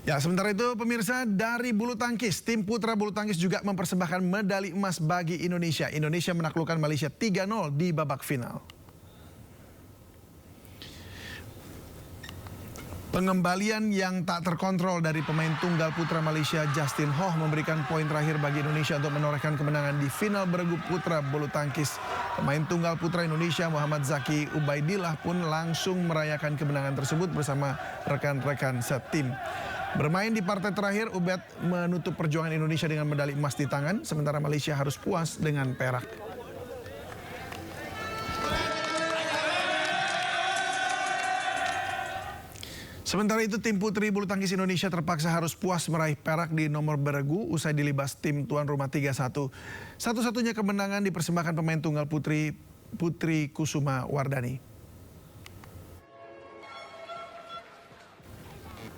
Ya, sementara itu pemirsa, dari bulu tangkis, tim putra bulu tangkis juga mempersembahkan medali emas bagi Indonesia. Indonesia menaklukkan Malaysia 3-0 di babak final. Pengembalian yang tak terkontrol dari pemain tunggal putra Malaysia Justin Hoh memberikan poin terakhir bagi Indonesia untuk menorehkan kemenangan di final beregu putra bulu tangkis. Pemain tunggal putra Indonesia Muhammad Zaki Ubaidillah pun langsung merayakan kemenangan tersebut bersama rekan-rekan setim. Bermain di partai terakhir, Ubed menutup perjuangan Indonesia dengan medali emas di tangan, sementara Malaysia harus puas dengan perak. Sementara itu, tim putri bulu tangkis Indonesia terpaksa harus puas meraih perak di nomor beregu usai dilibas tim tuan rumah 3-1. Satu-satunya kemenangan dipersembahkan pemain tunggal Putri Kusuma Wardani.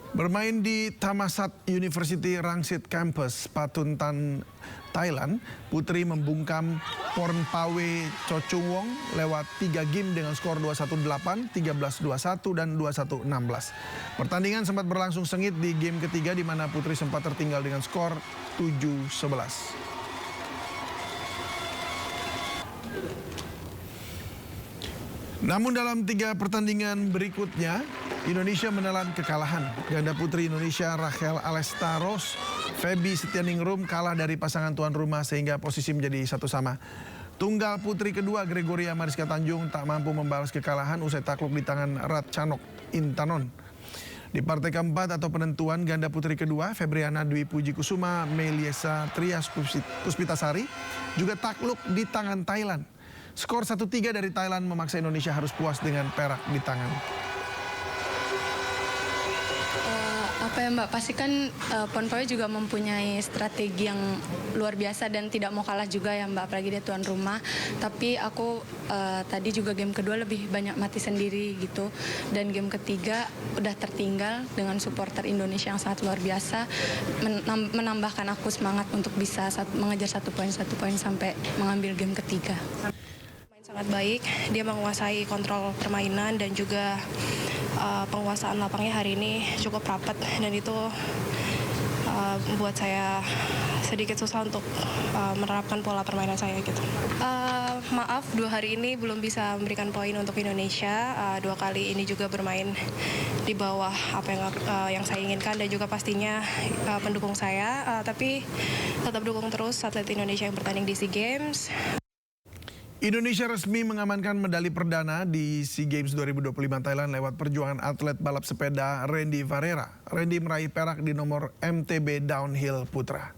Bermain di Thammasat University Rangsit Campus, Pathumthani, Thailand, Putri membungkam Pornpawe Chochungwong lewat 3 game dengan skor 21-8, 13-21, dan 21-16. Pertandingan sempat berlangsung sengit di game ketiga di mana Putri sempat tertinggal dengan skor 7-11. Namun dalam 3 pertandingan berikutnya, Indonesia menelan kekalahan. Ganda putri Indonesia Rachel Alestaros, Feby Setianingrum kalah dari pasangan tuan rumah sehingga posisi menjadi 1-1. Tunggal putri kedua Gregoria Mariska Tanjung tak mampu membalas kekalahan usai takluk di tangan Ratchanok Intanon. Di partai keempat atau penentuan ganda putri kedua, Febriana Dwi Puji Kusuma Meliesa Trias Puspitasari juga takluk di tangan Thailand. Skor 1-3 dari Thailand memaksa Indonesia harus puas dengan perak di tangan. Apa ya Mbak, pasti kan Pornpawe juga mempunyai strategi yang luar biasa dan tidak mau kalah juga ya Mbak, apalagi dia tuan rumah. Tapi aku tadi juga game kedua lebih banyak mati sendiri gitu. Dan game ketiga udah tertinggal dengan supporter Indonesia yang sangat luar biasa. Menambahkan aku semangat untuk bisa mengejar satu poin sampai mengambil game ketiga. Sangat baik, dia menguasai kontrol permainan dan juga penguasaan lapangnya hari ini cukup rapat dan itu membuat saya sedikit susah untuk menerapkan pola permainan saya gitu. Maaf, 2 hari ini belum bisa memberikan poin untuk Indonesia. 2 kali ini juga bermain di bawah apa yang saya inginkan dan juga pastinya pendukung saya. Tapi tetap dukung terus atlet Indonesia yang bertanding di SEA Games. Indonesia resmi mengamankan medali perdana di SEA Games 2025 Thailand lewat perjuangan atlet balap sepeda Randy Varera. Randy meraih perak di nomor MTB Downhill Putra.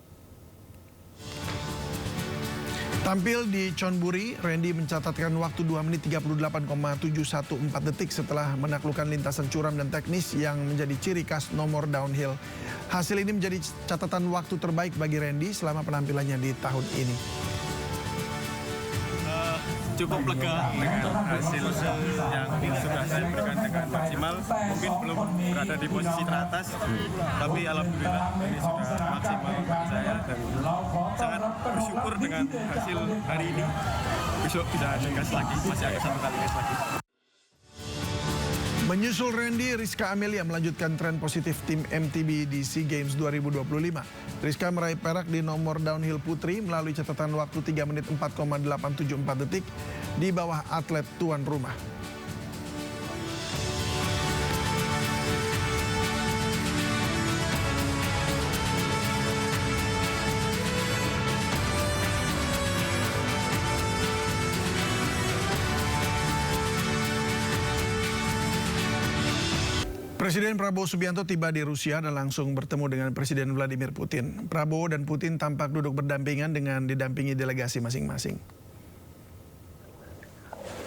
Tampil di Chonburi, Randy mencatatkan waktu 2 menit 38,714 detik setelah menaklukkan lintasan curam dan teknis yang menjadi ciri khas nomor downhill. Hasil ini menjadi catatan waktu terbaik bagi Randy selama penampilannya di tahun ini. Cukup lega dengan hasil yang sudah saya berikan dengan maksimal. Mungkin belum berada di posisi teratas, tapi alhamdulillah ini sudah maksimal bagi saya dan sangat bersyukur dengan hasil hari ini. Besok bisa gas lagi, masih ada 1 kali gas lagi. Menyusul Randy, Rizka Amelia melanjutkan tren positif tim MTB di SEA Games 2025. Rizka meraih perak di nomor downhill putri melalui catatan waktu 3 menit 4,874 detik di bawah atlet tuan rumah. Presiden Prabowo Subianto tiba di Rusia dan langsung bertemu dengan Presiden Vladimir Putin. Prabowo dan Putin tampak duduk berdampingan dengan didampingi delegasi masing-masing.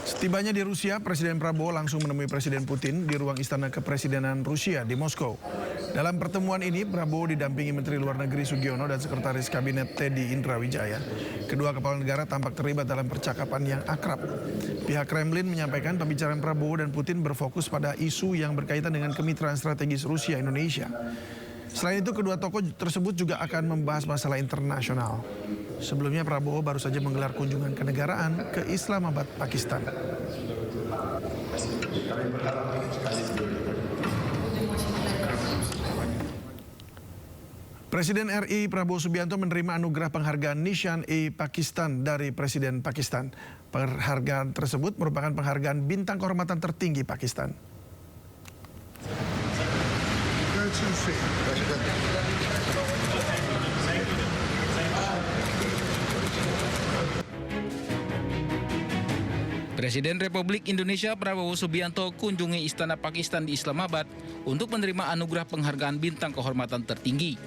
Setibanya di Rusia, Presiden Prabowo langsung menemui Presiden Putin di ruang Istana Kepresidenan Rusia di Moskow. Dalam pertemuan ini, Prabowo didampingi Menteri Luar Negeri Sugiono dan Sekretaris Kabinet Teddy Indrawijaya. Kedua kepala negara tampak terlibat dalam percakapan yang akrab. Pihak Kremlin menyampaikan pembicaraan Prabowo dan Putin berfokus pada isu yang berkaitan dengan kemitraan strategis Rusia-Indonesia. Selain itu, kedua tokoh tersebut juga akan membahas masalah internasional. Sebelumnya Prabowo baru saja menggelar kunjungan kenegaraan ke Islamabad, Pakistan. Presiden RI Prabowo Subianto menerima anugerah penghargaan Nishan-e Pakistan dari Presiden Pakistan. Penghargaan tersebut merupakan penghargaan bintang kehormatan tertinggi Pakistan. Presiden Republik Indonesia Prabowo Subianto kunjungi Istana Pakistan di Islamabad untuk menerima anugerah penghargaan bintang kehormatan tertinggi.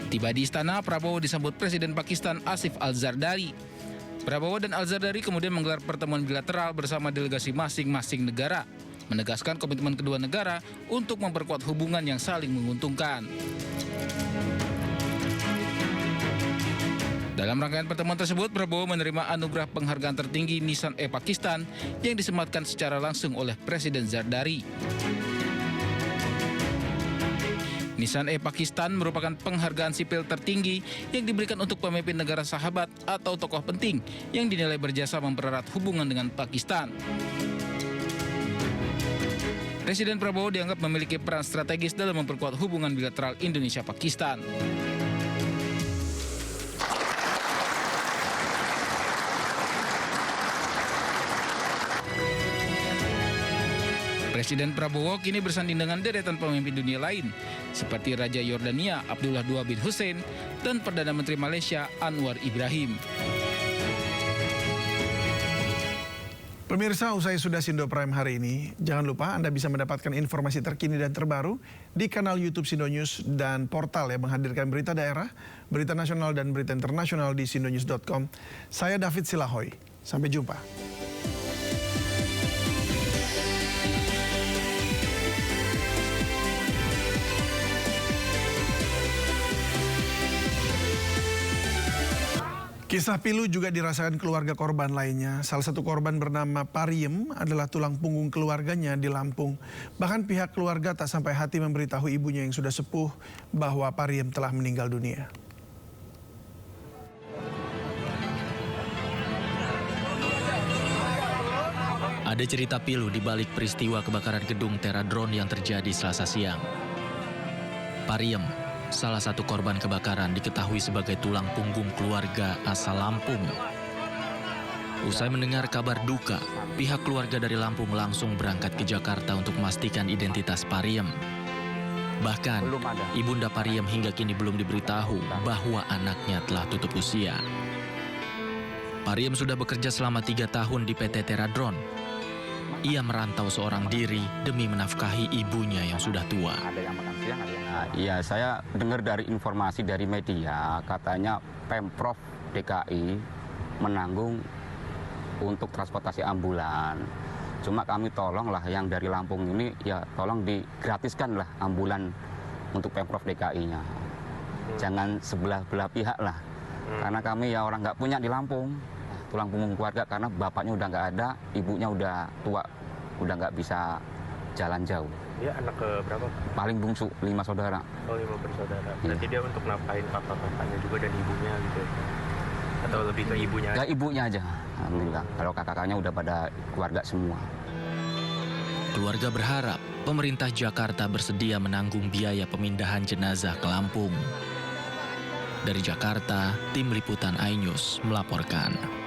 Tiba di istana, Prabowo disambut Presiden Pakistan Asif Al-Zardari. Prabowo dan Al-Zardari kemudian menggelar pertemuan bilateral bersama delegasi masing-masing negara, menegaskan komitmen kedua negara untuk memperkuat hubungan yang saling menguntungkan. Dalam rangkaian pertemuan tersebut, Prabowo menerima anugerah penghargaan tertinggi Nishan-e Pakistan yang disematkan secara langsung oleh Presiden Zardari. Nishan-e Pakistan merupakan penghargaan sipil tertinggi yang diberikan untuk pemimpin negara sahabat atau tokoh penting yang dinilai berjasa mempererat hubungan dengan Pakistan. Presiden Prabowo dianggap memiliki peran strategis dalam memperkuat hubungan bilateral Indonesia-Pakistan. Presiden Prabowo kini bersanding dengan deretan pemimpin dunia lain, seperti Raja Yordania Abdullah II bin Hussein dan Perdana Menteri Malaysia Anwar Ibrahim. Pemirsa, usai sudah Sindo Prime hari ini, jangan lupa Anda bisa mendapatkan informasi terkini dan terbaru di kanal YouTube Sindo News dan portal yang menghadirkan berita daerah, berita nasional dan berita internasional di sindonews.com. Saya David Silahoy, sampai jumpa. Kisah pilu juga dirasakan keluarga korban lainnya. Salah satu korban bernama Pariem adalah tulang punggung keluarganya di Lampung. Bahkan pihak keluarga tak sampai hati memberitahu ibunya yang sudah sepuh bahwa Pariem telah meninggal dunia. Ada cerita pilu di balik peristiwa kebakaran gedung Teradron yang terjadi Selasa siang. Pariem, salah satu korban kebakaran, diketahui sebagai tulang punggung keluarga asal Lampung. Usai mendengar kabar duka, pihak keluarga dari Lampung langsung berangkat ke Jakarta untuk memastikan identitas Pariem. Bahkan, ibunda Pariem hingga kini belum diberitahu bahwa anaknya telah tutup usia. Pariem sudah bekerja selama 3 tahun di PT Teradron. Ia merantau seorang diri demi menafkahi ibunya yang sudah tua. Iya, saya dengar dari informasi dari media, katanya Pemprov DKI menanggung untuk transportasi ambulan. Cuma kami tolonglah yang dari Lampung ini, ya tolong digratiskan lah ambulan untuk Pemprov DKI-nya. Jangan sebelah-belah pihak lah, karena kami ya orang nggak punya di Lampung. Tulang punggung keluarga karena bapaknya udah nggak ada, ibunya udah tua, udah nggak bisa jalan jauh. Dia anak ke berapa? Paling bungsu, 5 saudara. Oh, 5 bersaudara. Berarti dia untuk nafkahin kakak-kakaknya juga dan ibunya gitu ya? Atau lebih ke ibunya aja? Ya ibunya aja, alhamdulillah. Kalau kakak-kakaknya udah pada keluarga semua. Keluarga berharap pemerintah Jakarta bersedia menanggung biaya pemindahan jenazah ke Lampung. Dari Jakarta, tim liputan iNews melaporkan.